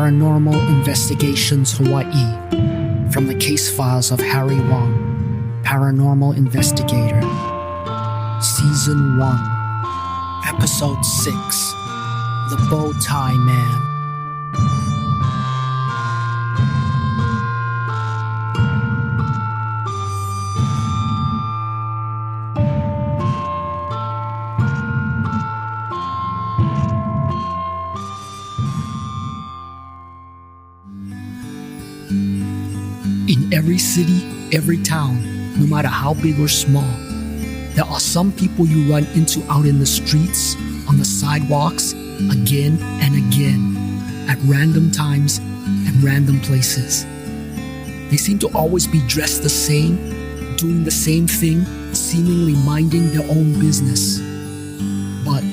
Paranormal Investigations Hawaii, from the case files of Harry Wong, Paranormal Investigator. Season 1, Episode 6, The Bow Tie Man. In every city, every town, no matter how big or small, there are some people you run into out in the streets, on the sidewalks, again and again, at random times and random places. They seem to always be dressed the same, doing the same thing, seemingly minding their own business. But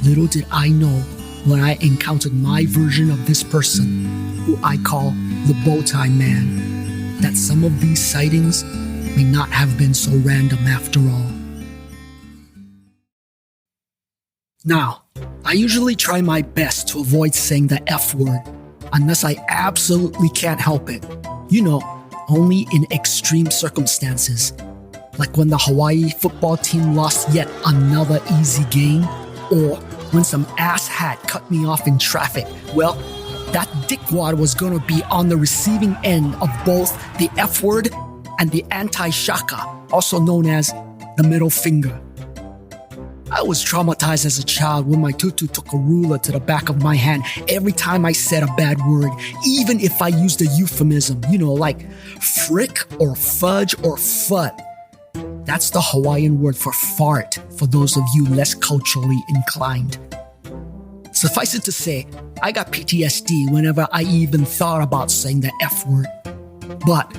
little did I know when I encountered my version of this person, who I call the Bow Tie Man, that some of these sightings may not have been so random after all. Now, I usually try my best to avoid saying the F word, unless I absolutely can't help it. You know, only in extreme circumstances. Like when the Hawaii football team lost yet another easy game, or when some asshat cut me off in traffic. Well, that dickwad was gonna be on the receiving end of both the F word and the anti-shaka, also known as the middle finger. I was traumatized as a child when my tutu took a ruler to the back of my hand every time I said a bad word, even if I used a euphemism, like frick or fudge or fut. That's the Hawaiian word for fart for those of you less culturally inclined. Suffice it to say, I got PTSD whenever I even thought about saying the F word. But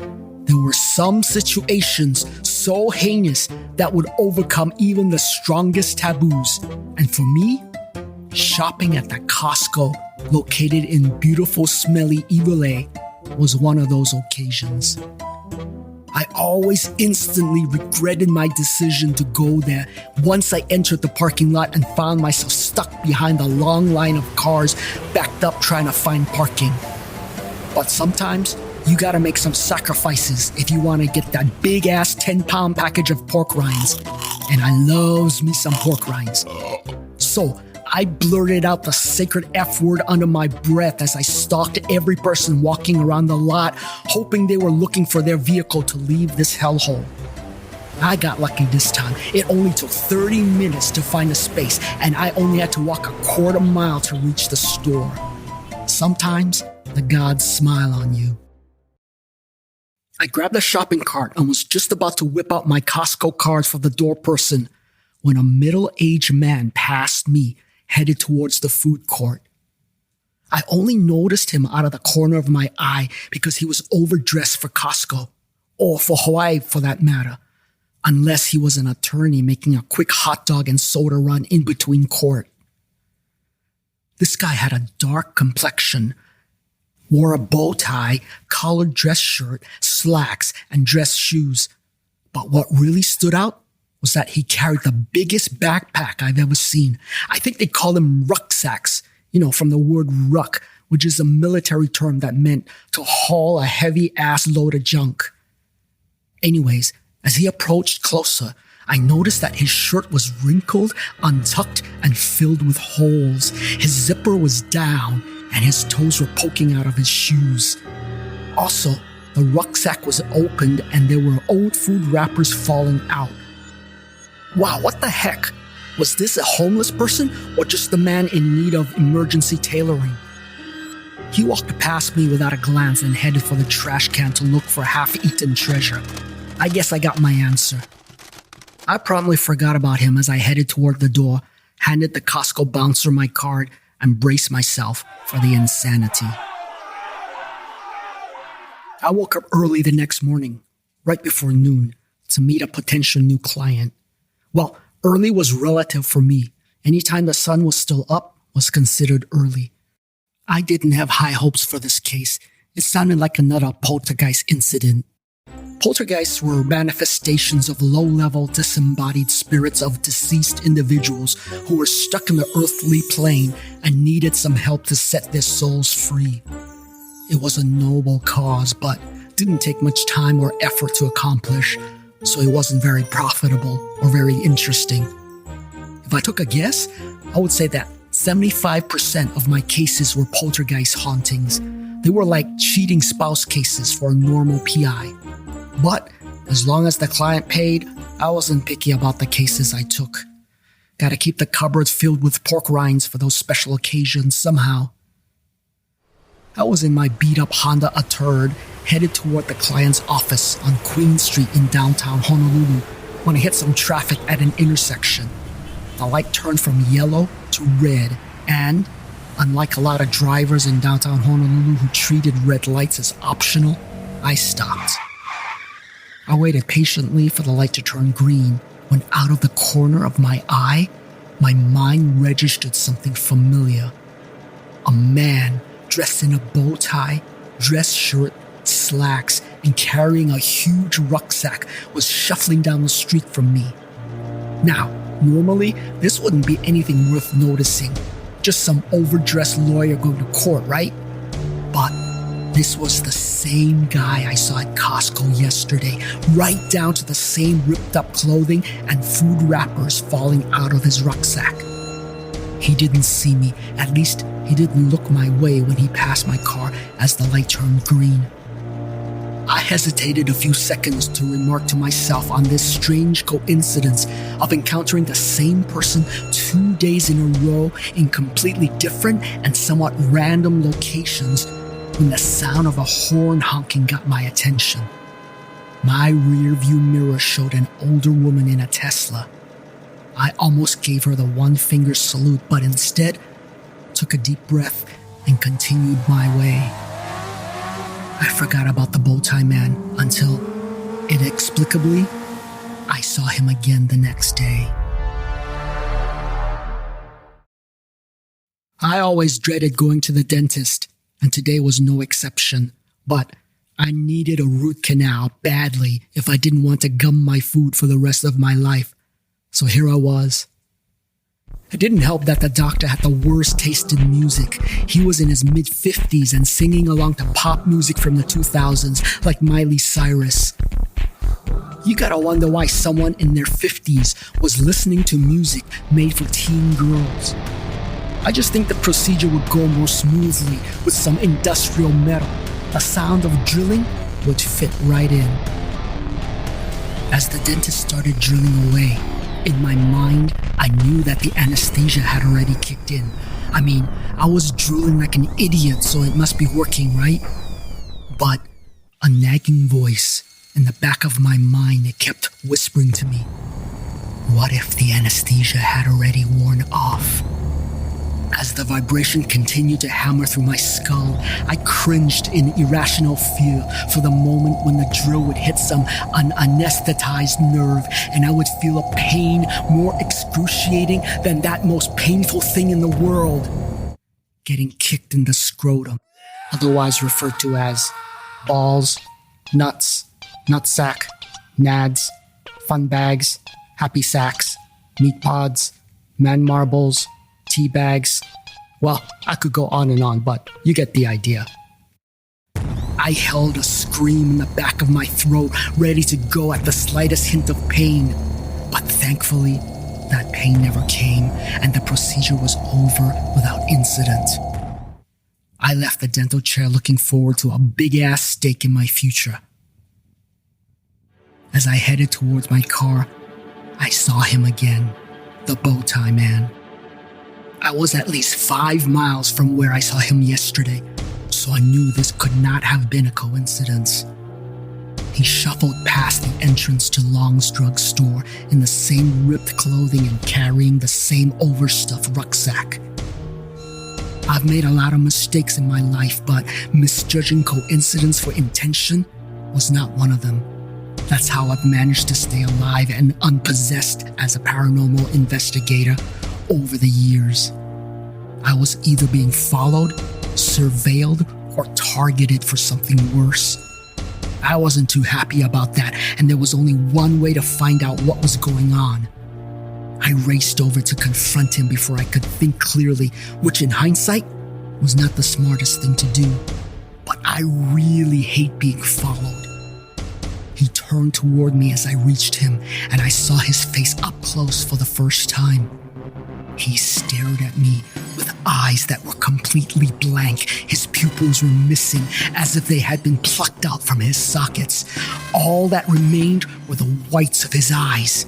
there were some situations so heinous that would overcome even the strongest taboos. And for me, shopping at the Costco located in beautiful, smelly Iwilei was one of those occasions. I always instantly regretted my decision to go there once I entered the parking lot and found myself stuck behind a long line of cars backed up trying to find parking. But sometimes you gotta make some sacrifices if you wanna get that big ass 10-pound package of pork rinds. And I loves me some pork rinds. So I blurted out the sacred F word under my breath as I stalked every person walking around the lot, hoping they were looking for their vehicle to leave this hellhole. I got lucky this time. It only took 30 minutes to find a space, and I only had to walk a quarter mile to reach the store. Sometimes the gods smile on you. I grabbed a shopping cart and was just about to whip out my Costco cards for the door person when a middle-aged man passed me, headed towards the food court. I only noticed him out of the corner of my eye because he was overdressed for Costco, or for Hawaii for that matter, unless he was an attorney making a quick hot dog and soda run in between court. This guy had a dark complexion, wore a bow tie, collared dress shirt, slacks, and dress shoes. But what really stood out was that he carried the biggest backpack I've ever seen. I think they call them rucksacks, from the word ruck, which is a military term that meant to haul a heavy ass load of junk. Anyways, as he approached closer, I noticed that his shirt was wrinkled, untucked, and filled with holes. His zipper was down, and his toes were poking out of his shoes. Also, the rucksack was opened, and there were old food wrappers falling out. Wow, what the heck? Was this a homeless person or just a man in need of emergency tailoring? He walked past me without a glance and headed for the trash can to look for half-eaten treasure. I guess I got my answer. I promptly forgot about him as I headed toward the door, handed the Costco bouncer my card, and braced myself for the insanity. I woke up early the next morning, right before noon, to meet a potential new client. Well, early was relative for me. Anytime the sun was still up was considered early. I didn't have high hopes for this case. It sounded like another poltergeist incident. Poltergeists were manifestations of low-level disembodied spirits of deceased individuals who were stuck in the earthly plane and needed some help to set their souls free. It was a noble cause, but didn't take much time or effort to accomplish, so it wasn't very profitable or very interesting. If I took a guess, I would say that 75% of my cases were poltergeist hauntings. They were like cheating spouse cases for a normal PI. But as long as the client paid, I wasn't picky about the cases I took. Gotta keep the cupboards filled with pork rinds for those special occasions somehow. I was in my beat-up Honda attire, headed toward the client's office on Queen Street in downtown Honolulu when I hit some traffic at an intersection. The light turned from yellow to red, and, unlike a lot of drivers in downtown Honolulu who treated red lights as optional, I stopped. I waited patiently for the light to turn green when out of the corner of my eye, my mind registered something familiar. A man dressed in a bow tie, dress shirt, slacks, and carrying a huge rucksack was shuffling down the street from me. Now, normally, this wouldn't be anything worth noticing. Just some overdressed lawyer going to court, right? But this was the same guy I saw at Costco yesterday, right down to the same ripped up clothing and food wrappers falling out of his rucksack. He didn't see me, at least he didn't look my way when he passed my car as the light turned green. I hesitated a few seconds to remark to myself on this strange coincidence of encountering the same person 2 days in a row in completely different and somewhat random locations when the sound of a horn honking got my attention. My rearview mirror showed an older woman in a Tesla. I almost gave her the one-finger salute, but instead took a deep breath and continued my way. I forgot about the bow-tie man until, inexplicably, I saw him again the next day. I always dreaded going to the dentist, and today was no exception, but I needed a root canal badly if I didn't want to gum my food for the rest of my life. So here I was. It didn't help that the doctor had the worst taste in music. He was in his mid-50s and singing along to pop music from the 2000s like Miley Cyrus. You gotta wonder why someone in their 50s was listening to music made for teen girls. I just think the procedure would go more smoothly with some industrial metal. The sound of drilling would fit right in. As the dentist started drilling away, in my mind, I knew that the anesthesia had already kicked in. I mean, I was drooling like an idiot, so it must be working, right? But a nagging voice in the back of my mind, it kept whispering to me, what if the anesthesia had already worn off? As the vibration continued to hammer through my skull, I cringed in irrational fear for the moment when the drill would hit some unanesthetized nerve and I would feel a pain more excruciating than that most painful thing in the world, getting kicked in the scrotum, otherwise referred to as balls, nuts, nutsack, nads, fun bags, happy sacks, meat pods, man marbles, tea bags. Well, I could go on and on, but you get the idea. I held a scream in the back of my throat, ready to go at the slightest hint of pain. But thankfully, that pain never came, and the procedure was over without incident. I left the dental chair looking forward to a big-ass steak in my future. As I headed towards my car, I saw him again, the bow tie man. I was at least 5 miles from where I saw him yesterday, so I knew this could not have been a coincidence. He shuffled past the entrance to Long's Drug Store in the same ripped clothing and carrying the same overstuffed rucksack. I've made a lot of mistakes in my life, but misjudging coincidence for intention was not one of them. That's how I've managed to stay alive and unpossessed as a paranormal investigator over the years. I was either being followed, surveilled, or targeted for something worse. I wasn't too happy about that, and there was only one way to find out what was going on. I raced over to confront him before I could think clearly, which in hindsight was not the smartest thing to do. But I really hate being followed. He turned toward me as I reached him, and I saw his face up close for the first time. He stared at me with eyes that were completely blank. His pupils were missing, as if they had been plucked out from his sockets. All that remained were the whites of his eyes.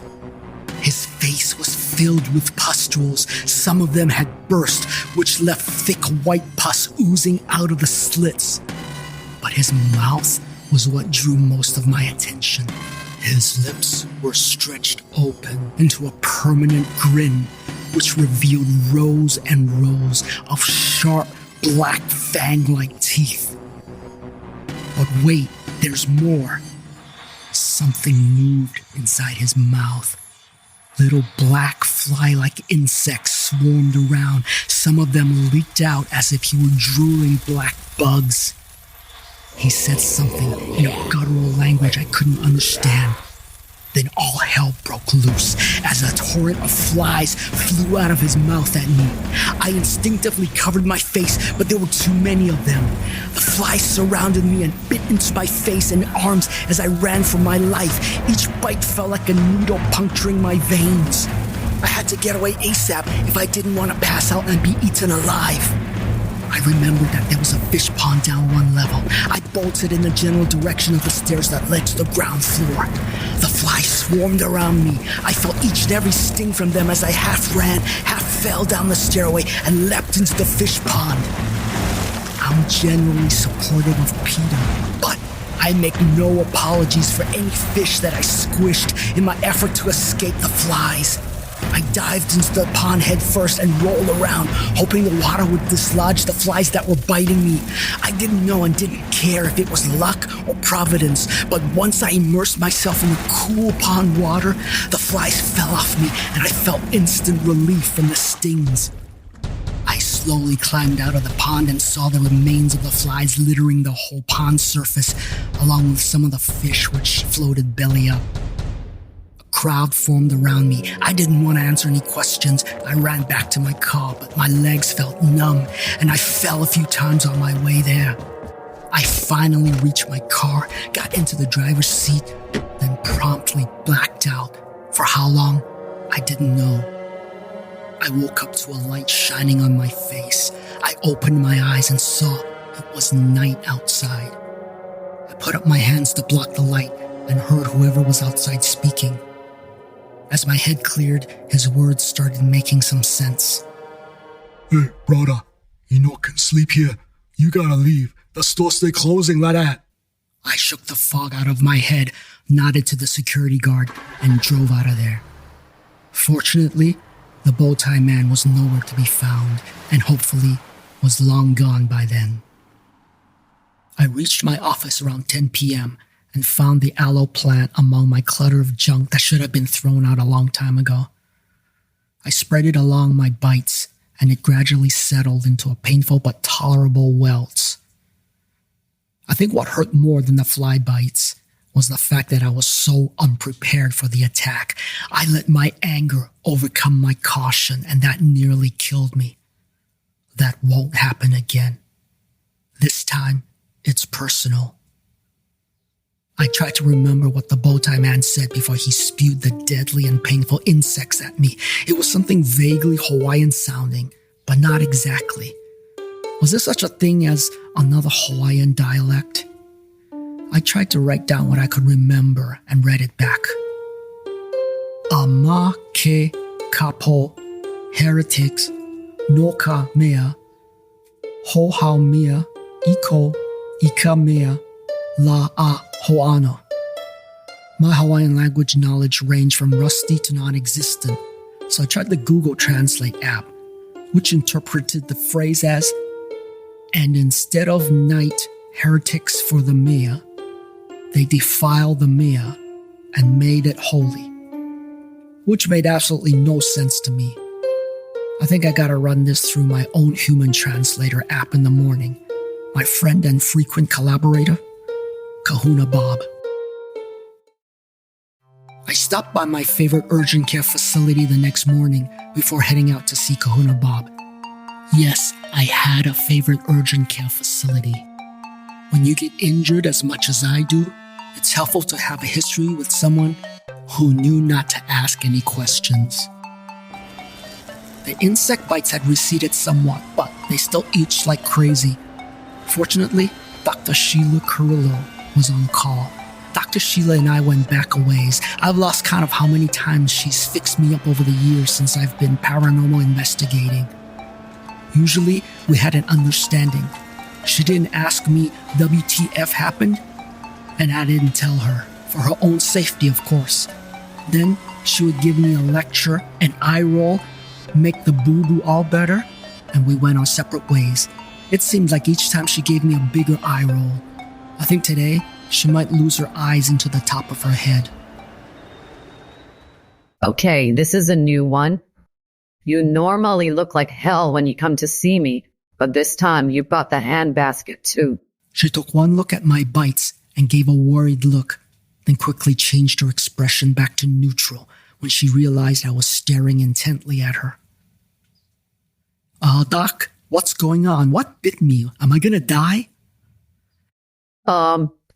His face was filled with pustules. Some of them had burst, which left thick white pus oozing out of the slits. But his mouth was what drew most of my attention. His lips were stretched open into a permanent grin, which revealed rows and rows of sharp, black fang-like teeth. But wait, there's more. Something moved inside his mouth. Little black fly-like insects swarmed around. Some of them leaked out as if he were drooling black bugs. He said something in a guttural language I couldn't understand. Then all hell broke loose as a torrent of flies flew out of his mouth at me. I instinctively covered my face, but there were too many of them. The flies surrounded me and bit into my face and arms as I ran for my life. Each bite felt like a needle puncturing my veins. I had to get away ASAP if I didn't want to pass out and be eaten alive. I remembered that there was a fish pond down one level. I bolted in the general direction of the stairs that led to the ground floor. The flies swarmed around me. I felt each and every sting from them as I half ran, half fell down the stairway and leapt into the fish pond. I'm generally supportive of PETA, but I make no apologies for any fish that I squished in my effort to escape the flies. I dived into the pond head first and rolled around, hoping the water would dislodge the flies that were biting me. I didn't know and didn't care if it was luck or providence, but once I immersed myself in the cool pond water, the flies fell off me and I felt instant relief from the stings. I slowly climbed out of the pond and saw the remains of the flies littering the whole pond surface, along with some of the fish which floated belly up. Crowd formed around me. I didn't want to answer any questions. I ran back to my car, but my legs felt numb, and I fell a few times on my way there. I finally reached my car, got into the driver's seat, then promptly blacked out. For how long? I didn't know. I woke up to a light shining on my face. I opened my eyes and saw it was night outside. I put up my hands to block the light and heard whoever was outside speaking. As my head cleared, his words started making some sense. Hey, brother, you no can sleep here. You gotta leave. The store stay closing like that. I shook the fog out of my head, nodded to the security guard, and drove out of there. Fortunately, the bow-tie man was nowhere to be found, and hopefully was long gone by then. I reached my office around 10 p.m., and found the aloe plant among my clutter of junk that should have been thrown out a long time ago. I spread it along my bites, and it gradually settled into a painful but tolerable welts. I think what hurt more than the fly bites was the fact that I was so unprepared for the attack. I let my anger overcome my caution, and that nearly killed me. That won't happen again. This time, it's personal. I tried to remember what the bow-tie man said before he spewed the deadly and painful insects at me. It was something vaguely Hawaiian sounding, but not exactly. Was there such a thing as another Hawaiian dialect? I tried to write down what I could remember and read it back. Ama ke kapo heretics noka mea ho hao mea iko ika mea la a hoano. My Hawaiian language knowledge ranged from rusty to non-existent, so I tried the Google Translate app, which interpreted the phrase as, and instead of night heretics for the mea, they defiled the mea and made it holy, which made absolutely no sense to me. I think I gotta run this through my own human translator app in the morning. My friend and frequent collaborator, Kahuna Bob. I stopped by my favorite urgent care facility the next morning before heading out to see Kahuna Bob. Yes, I had a favorite urgent care facility. When you get injured as much as I do, it's helpful to have a history with someone who knew not to ask any questions. The insect bites had receded somewhat, but they still itched like crazy. Fortunately, Dr. Sheila Carrillo was on call. Dr. Sheila and I went back a ways. I've lost count of how many times she's fixed me up over the years since I've been paranormal investigating. Usually, we had an understanding. She didn't ask me WTF happened, and I didn't tell her, for her own safety, of course. Then, she would give me a lecture, an eye roll, make the boo-boo all better, and we went our separate ways. It seems like each time she gave me a bigger eye roll. I think today, she might lose her eyes into the top of her head. Okay, this is a new one. You normally look like hell when you come to see me, but this time you brought the handbasket too. She took one look at my bites and gave a worried look, then quickly changed her expression back to neutral when she realized I was staring intently at her. Doc, what's going on? What bit me? Am I gonna die?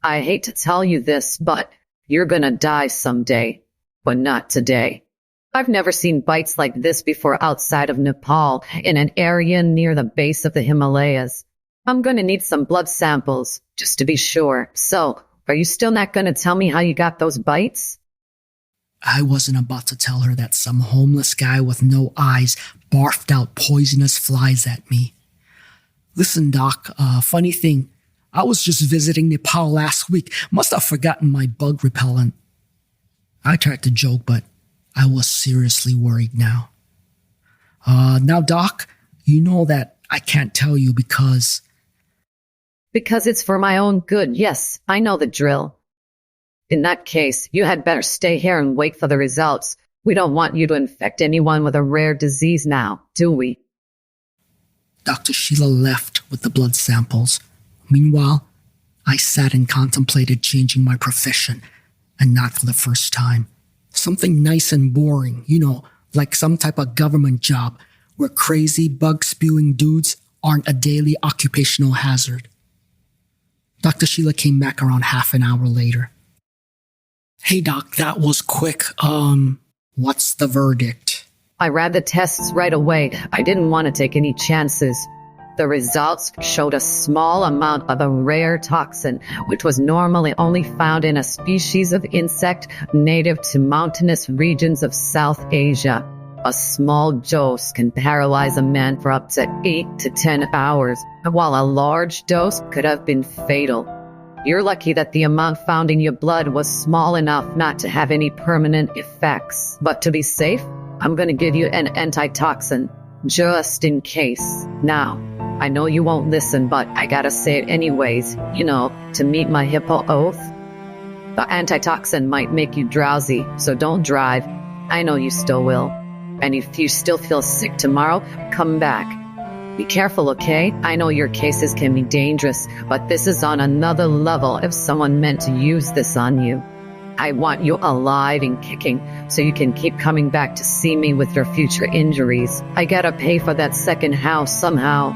I hate to tell you this, but you're gonna die someday, but not today. I've never seen bites like this before outside of Nepal, in an area near the base of the Himalayas. I'm gonna need some blood samples, just to be sure. So, are you still not gonna tell me how you got those bites? I wasn't about to tell her that some homeless guy with no eyes barfed out poisonous flies at me. Listen, Doc, funny thing, I was just visiting Nepal last week. Must have forgotten my bug repellent. I tried to joke, but I was seriously worried now. Now, Doc, you know that I can't tell you because... Because it's for my own good. Yes, I know the drill. In that case, you had better stay here and wait for the results. We don't want you to infect anyone with a rare disease now, do we? Dr. Sheila left with the blood samples. Meanwhile, I sat and contemplated changing my profession, and not for the first time. Something nice and boring, like some type of government job where crazy bug-spewing dudes aren't a daily occupational hazard. Dr. Sheila came back around half an hour later. Hey, Doc, that was quick. What's the verdict? I ran the tests right away. I didn't want to take any chances. The results showed a small amount of a rare toxin, which was normally only found in a species of insect native to mountainous regions of South Asia. A small dose can paralyze a man for up to 8 to 10 hours, while a large dose could have been fatal. You're lucky that the amount found in your blood was small enough not to have any permanent effects. But to be safe, I'm going to give you an antitoxin, just in case. Now, I know you won't listen, but I gotta say it anyways, to meet my hippo oath. The antitoxin might make you drowsy, so don't drive. I know you still will. And if you still feel sick tomorrow, come back. Be careful, okay? I know your cases can be dangerous, but this is on another level if someone meant to use this on you. I want you alive and kicking so you can keep coming back to see me with your future injuries. I gotta pay for that second house somehow.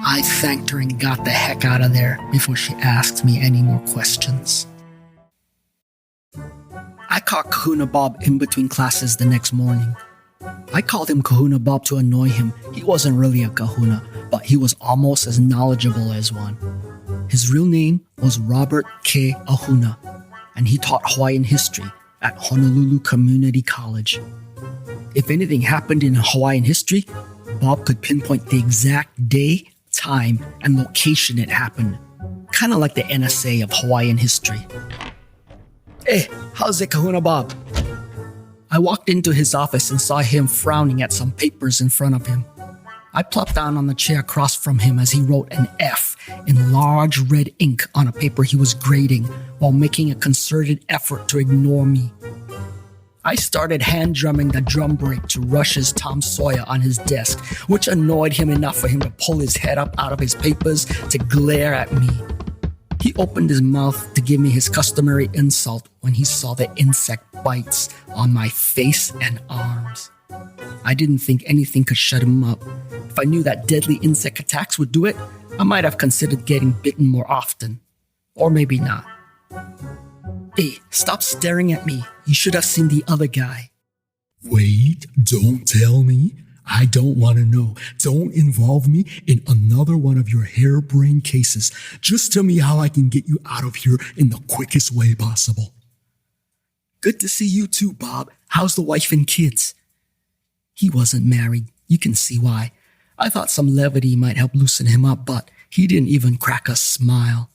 I thanked her and got the heck out of there before she asked me any more questions. I caught Kahuna Bob in between classes the next morning. I called him Kahuna Bob to annoy him. He wasn't really a kahuna, but he was almost as knowledgeable as one. His real name was Robert K. Ahuna, and he taught Hawaiian history at Honolulu Community College. If anything happened in Hawaiian history, Bob could pinpoint the exact day, time, and location it happened. Kind of like the NSA of Hawaiian history. Hey, how's it, Kahuna Bob? I walked into his office and saw him frowning at some papers in front of him. I plopped down on the chair across from him as he wrote an F in large red ink on a paper he was grading while making a concerted effort to ignore me. I started hand drumming the drum break to Rush's Tom Sawyer on his desk, which annoyed him enough for him to pull his head up out of his papers to glare at me. He opened his mouth to give me his customary insult when he saw the insect bites on my face and arms. I didn't think anything could shut him up. If I knew that deadly insect attacks would do it, I might have considered getting bitten more often. Or maybe not. Hey, stop staring at me. You should have seen the other guy. Wait, don't tell me. I don't want to know. Don't involve me in another one of your harebrained cases. Just tell me how I can get you out of here in the quickest way possible. Good to see you too, Bob. How's the wife and kids? He wasn't married. You can see why. I thought some levity might help loosen him up, but he didn't even crack a smile.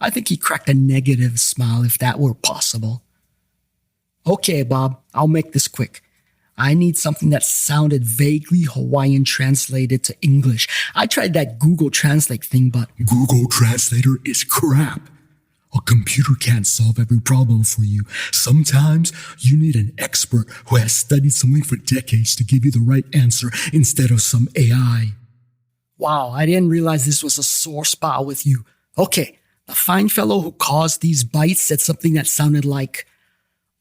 I think he cracked a negative smile if that were possible. Okay, Bob, I'll make this quick. I need something that sounded vaguely Hawaiian translated to English. I tried that Google Translate thing, but Google Translator is crap. A computer can't solve every problem for you. Sometimes you need an expert who has studied something for decades to give you the right answer instead of some AI. wow, I didn't realize this was a sore spot with you. Okay, the fine fellow who caused these bites said something that sounded like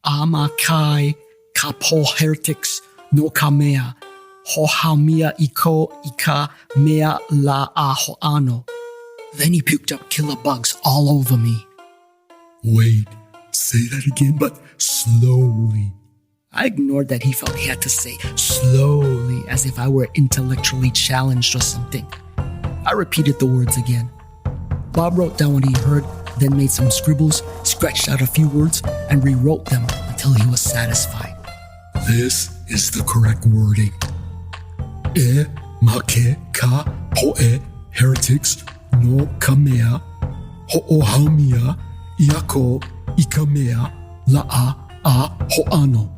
Amakai kapo heretics no kamea hohamia iko ika mea la a hoano. Then he puked up killer bugs all over me. Wait, say that again, but slowly. I ignored that he felt he had to say slowly as if I were intellectually challenged or something. I repeated the words again. Bob wrote down what he heard, then made some scribbles, scratched out a few words, and rewrote them until he was satisfied. This is the correct wording. E make ka poe heretics no kamea ho'ohaumia iako ikamea la'a a ho'ano,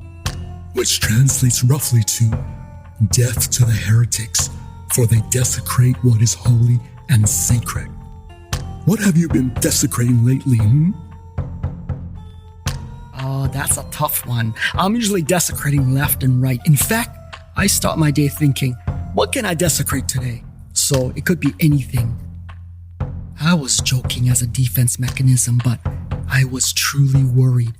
which translates roughly to death to the heretics, for they desecrate what is holy and sacred. What have you been desecrating lately, Oh, that's a tough one. I'm usually desecrating left and right. In fact, I start my day thinking, what can I desecrate today? So it could be anything. I was joking as a defense mechanism, but I was truly worried.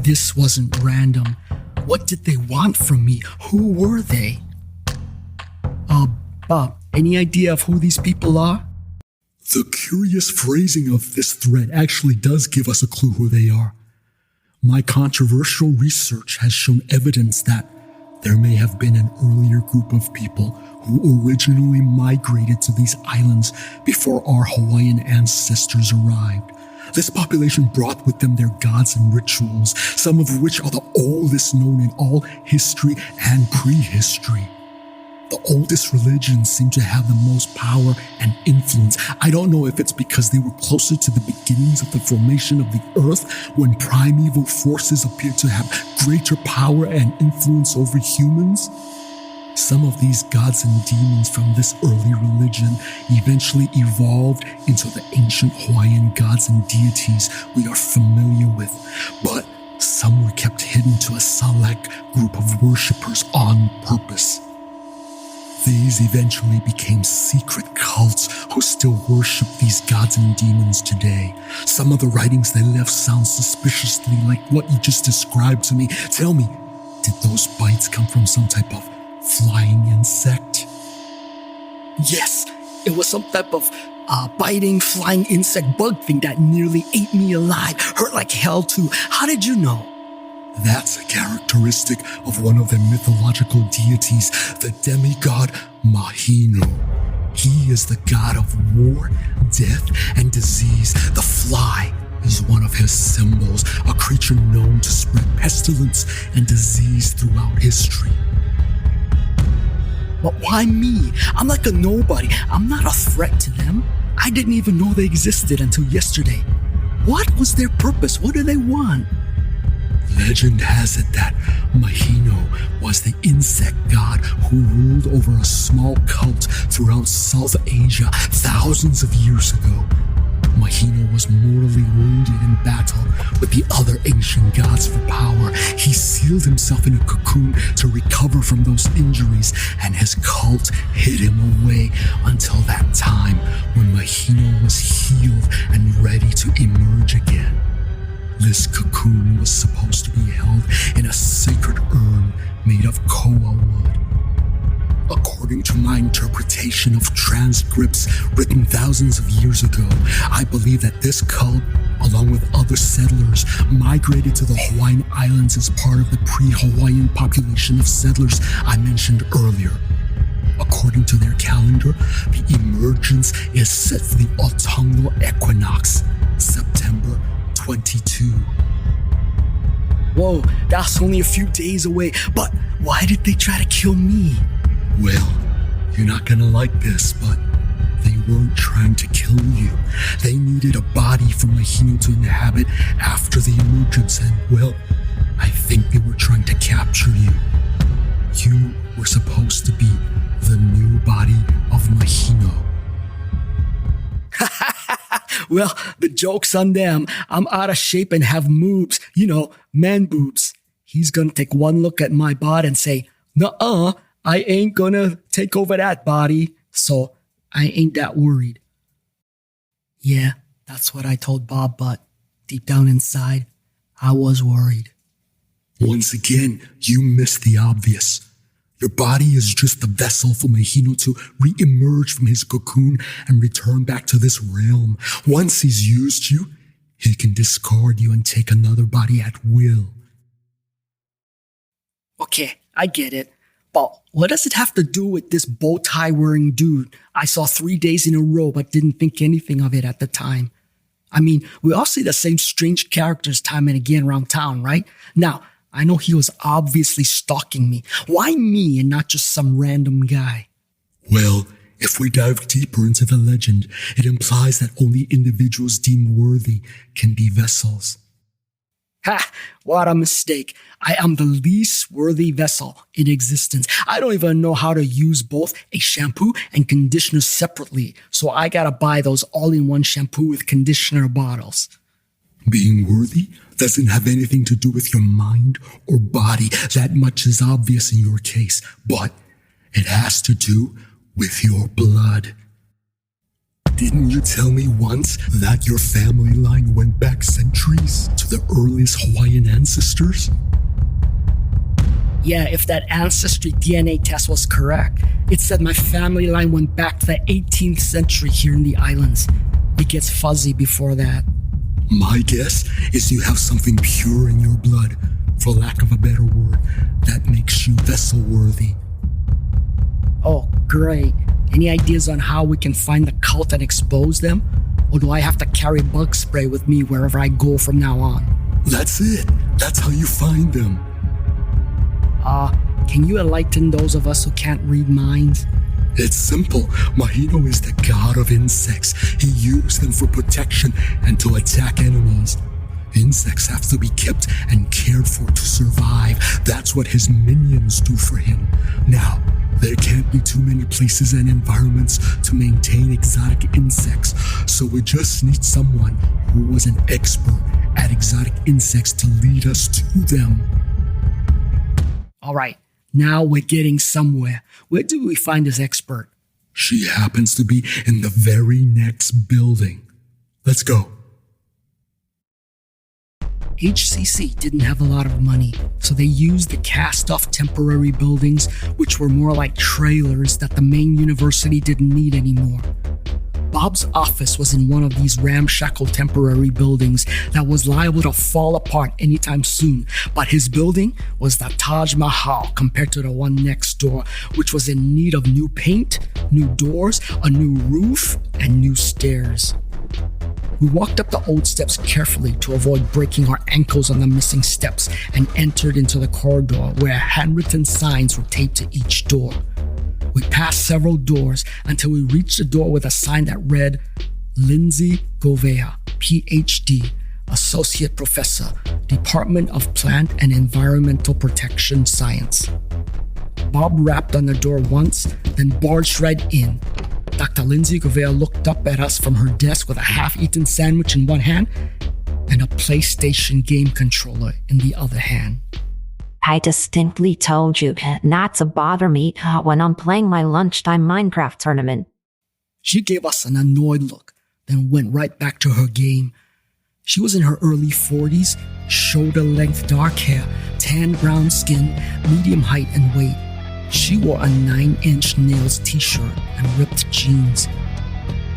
This wasn't random. What did they want from me? Who were they? Bob, any idea of who these people are? The curious phrasing of this thread actually does give us a clue who they are. My controversial research has shown evidence that there may have been an earlier group of people who originally migrated to these islands before our Hawaiian ancestors arrived. This population brought with them their gods and rituals, some of which are the oldest known in all history and prehistory. The oldest religions seem to have the most power and influence. I don't know if it's because they were closer to the beginnings of the formation of the earth when primeval forces appear to have greater power and influence over humans. Some of these gods and demons from this early religion eventually evolved into the ancient Hawaiian gods and deities we are familiar with, but some were kept hidden to a select group of worshippers on purpose. These eventually became secret cults who still worship these gods and demons today. Some of the writings they left sound suspiciously like what you just described to me. Tell me, did those bites come from some type of flying insect? Yes, it was some type of biting flying insect bug thing that nearly ate me alive. Hurt like hell too. How did you know? That's a characteristic of one of their mythological deities, the demigod Mahino. He is the god of war, death, and disease. The fly is one of his symbols, a creature known to spread pestilence and disease throughout history. But why me? I'm like a nobody. I'm not a threat to them. I didn't even know they existed until yesterday. What was their purpose? What do they want? Legend has it that Mahino was the insect god who ruled over a small cult throughout South Asia thousands of years ago. Mahino was mortally wounded in battle with the other ancient gods for power. He sealed himself in a cocoon to recover from those injuries, and his cult hid him away until that time when Mahino was healed and ready to emerge again. This cocoon was supposed to be held in a sacred urn made of koa wood. According to my interpretation of transcripts written thousands of years ago, I believe that this cult, along with other settlers, migrated to the Hawaiian Islands as part of the pre-Hawaiian population of settlers I mentioned earlier. According to their calendar, the emergence is set for the autumnal equinox, September 22. Whoa, that's only a few days away, but why did they try to kill me? Well, you're not gonna like this, but they weren't trying to kill you. They needed a body for Mahino to inhabit after the emergence, and well, I think they were trying to capture you. You were supposed to be the new body of Mahino. Well, the joke's on them. I'm out of shape and have moobs, man boobs. He's gonna take one look at my bod and say, nuh-uh, I ain't gonna take over that body, so I ain't that worried. Yeah, that's what I told Bob, but deep down inside, I was worried. Once again, you missed the obvious. Your body is just a vessel for Mahino to re-emerge from his cocoon and return back to this realm. Once he's used you, he can discard you and take another body at will. Okay, I get it. But what does it have to do with this bow tie wearing dude I saw 3 days in a row but didn't think anything of it at the time? I mean, we all see the same strange characters time and again around town, right? Now, I know he was obviously stalking me. Why me and not just some random guy? Well, if we dive deeper into the legend, it implies that only individuals deemed worthy can be vessels. Ha! What a mistake. I am the least worthy vessel in existence. I don't even know how to use both a shampoo and conditioner separately, so I gotta buy those all-in-one shampoo with conditioner bottles. Being worthy doesn't have anything to do with your mind or body. That much is obvious in your case, but it has to do with your blood. Didn't you tell me once that your family line went back centuries to the earliest Hawaiian ancestors? Yeah, if that ancestry DNA test was correct, it said my family line went back to the 18th century here in the islands. It gets fuzzy before that. My guess is you have something pure in your blood, for lack of a better word, that makes you vessel worthy. Oh, great. Any ideas on how we can find the cult and expose them? Or do I have to carry bug spray with me wherever I go from now on? That's it. That's how you find them. Can you enlighten those of us who can't read minds? It's simple. Mahino is the god of insects. He used them for protection and to attack enemies. Insects have to be kept and cared for to survive. That's what his minions do for him. Now, there can't be too many places and environments to maintain exotic insects, so we just need someone who was an expert at exotic insects to lead us to them. All right, now we're getting somewhere. Where do we find this expert? She happens to be in the very next building. Let's go. HCC didn't have a lot of money, so they used the cast-off temporary buildings, which were more like trailers that the main university didn't need anymore. Bob's office was in one of these ramshackle temporary buildings that was liable to fall apart anytime soon, but his building was the Taj Mahal compared to the one next door, which was in need of new paint, new doors, a new roof, and new stairs. We walked up the old steps carefully to avoid breaking our ankles on the missing steps and entered into the corridor where handwritten signs were taped to each door. We passed several doors until we reached a door with a sign that read, Lindsay Govea, PhD, Associate Professor, Department of Plant and Environmental Protection Science. Bob rapped on the door once, then barged right in. Dr. Lindsay Gouveia looked up at us from her desk with a half-eaten sandwich in one hand and a PlayStation game controller in the other hand. I distinctly told you not to bother me when I'm playing my lunchtime Minecraft tournament. She gave us an annoyed look, then went right back to her game. She was in her early 40s, shoulder-length dark hair, tan brown skin, medium height and weight. She wore a 9-inch nails t-shirt and ripped jeans.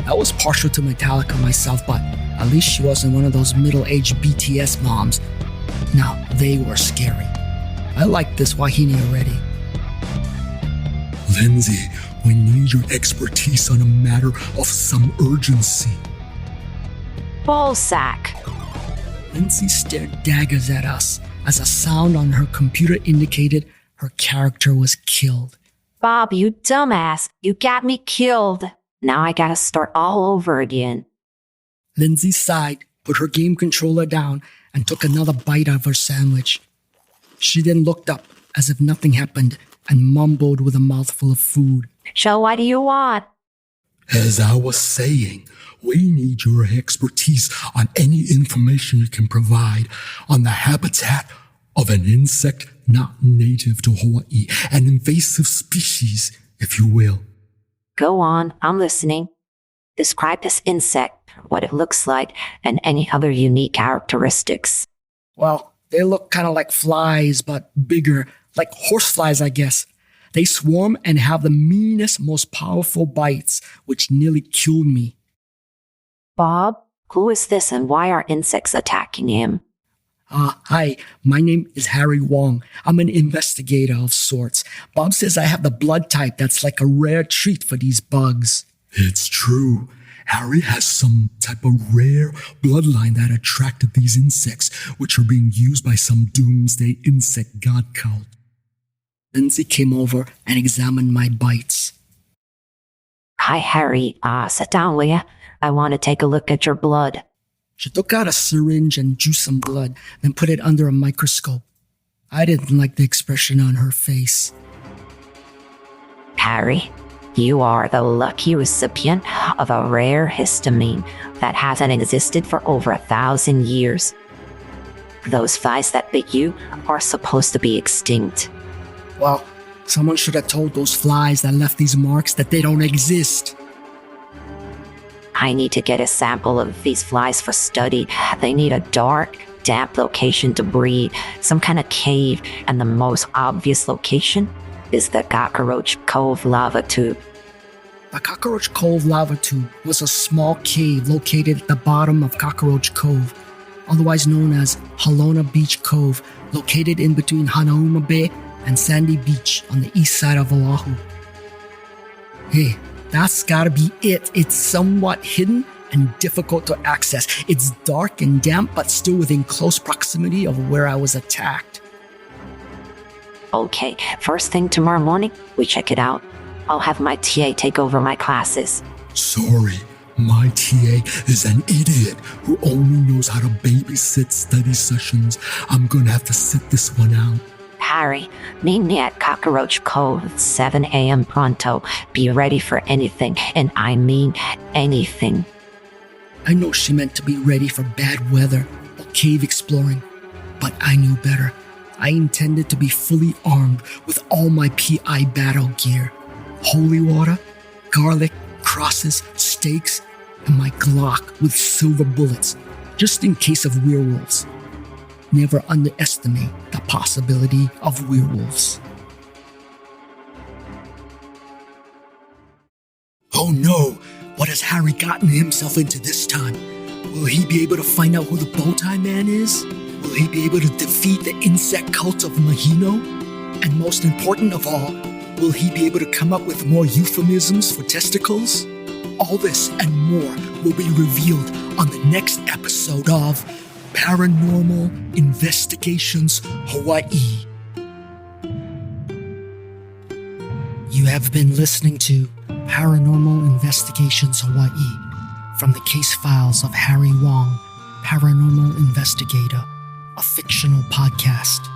I was partial to Metallica myself, but at least she wasn't one of those middle-aged BTS moms. Now, they were scary. I liked this Wahine already. Lindsay, we need your expertise on a matter of some urgency. Ballsack. Lindsay stared daggers at us as a sound on her computer indicated her character was killed. Bob, you dumbass. You got me killed. Now I gotta start all over again. Lindsay sighed, put her game controller down, and took another bite of her sandwich. She then looked up as if nothing happened and mumbled with a mouthful of food. So what do you want? As I was saying, we need your expertise on any information you can provide on the habitat of an insect not native to Hawaii, an invasive species, if you will. Go on, I'm listening. Describe this insect, what it looks like, and any other unique characteristics. Well, they look kind of like flies, but bigger, like horseflies, I guess. They swarm and have the meanest, most powerful bites, which nearly killed me. Bob, who is this and why are insects attacking him? Hi, my name is Harry Wong. I'm an investigator of sorts. Bob says I have the blood type that's like a rare treat for these bugs. It's true. Harry has some type of rare bloodline that attracted these insects, which are being used by some doomsday insect god cult. Lindsay came over and examined my bites. Hi, Harry. Sit down, will ya? I want to take a look at your blood. She took out a syringe and drew some blood, then put it under a microscope. I didn't like the expression on her face. Harry, you are the lucky recipient of a rare histamine that hasn't existed for over 1,000 years. Those flies that bit you are supposed to be extinct. Well, someone should have told those flies that left these marks that they don't exist. I need to get a sample of these flies for study. They need a dark, damp location to breed, some kind of cave, and the most obvious location is the Cockroach Cove lava tube. The Cockroach Cove lava tube was a small cave located at the bottom of Cockroach Cove, otherwise known as Halona Beach Cove, located in between Hanauma Bay and Sandy Beach on the east side of Oahu. Hey, that's gotta be it. It's somewhat hidden and difficult to access. It's dark and damp, but still within close proximity of where I was attacked. Okay, first thing tomorrow morning, we check it out. I'll have my TA take over my classes. Sorry, my TA is an idiot who only knows how to babysit study sessions. I'm gonna have to sit this one out. Harry, meet me at Cockroach Cove, 7 a.m. pronto. Be ready for anything, and I mean anything. I know she meant to be ready for bad weather or cave exploring, but I knew better. I intended to be fully armed with all my PI battle gear. Holy water, garlic, crosses, stakes, and my Glock with silver bullets, just in case of werewolves. Never underestimate the possibility of werewolves. Oh no! What has Harry gotten himself into this time? Will he be able to find out who the Bowtie Man is? Will he be able to defeat the insect cult of Mahino? And most important of all, will he be able to come up with more euphemisms for testicles? All this and more will be revealed on the next episode of Paranormal Investigations Hawaii. You have been listening to Paranormal Investigations Hawaii from the case files of Harry Wong, Paranormal Investigator, a fictional podcast.